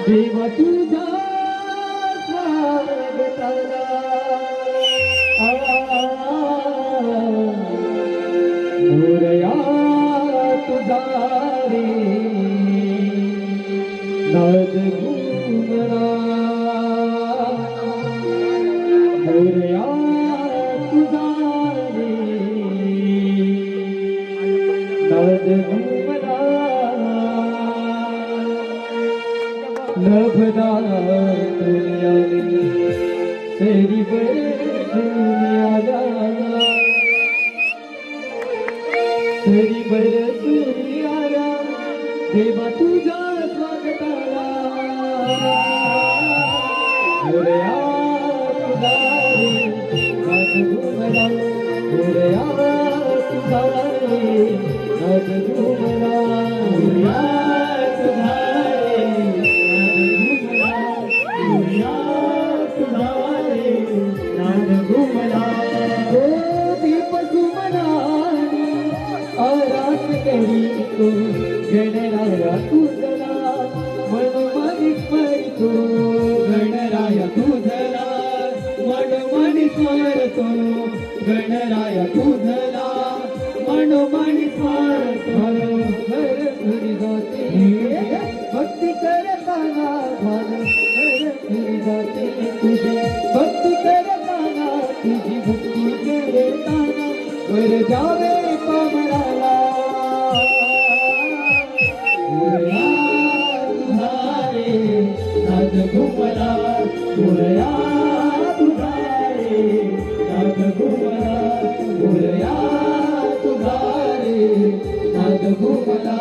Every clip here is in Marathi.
देवा तुझा स्वागताला मोरया तुझा रे नाद घुमरा मोरया तुझा रे नाद घुमरा लभदा दुनिया तेरी दुनिया तेरी दुनिया देवा तुझा स्वागताला मोरया तुझा रे नाद घुमरा मोरया तुझा रे नाद घुमरा मोरया तुझा गणराया तुझला मनोमनी स्मरतो गणराया तुझला मनोमनी स्मरतो गणराया तुझला मनोमनी स्मरतो हर घरी जाते भक्ती करताना भान हर घरी जाते तुझे भक्ती करताना तुझी भक्ती करताना वर जावे पामराला नाद घुमरा मोरया तुझा रे नाद घुमरा मोरया तुझा रे नाद घुमरा.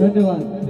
धन्यवाद.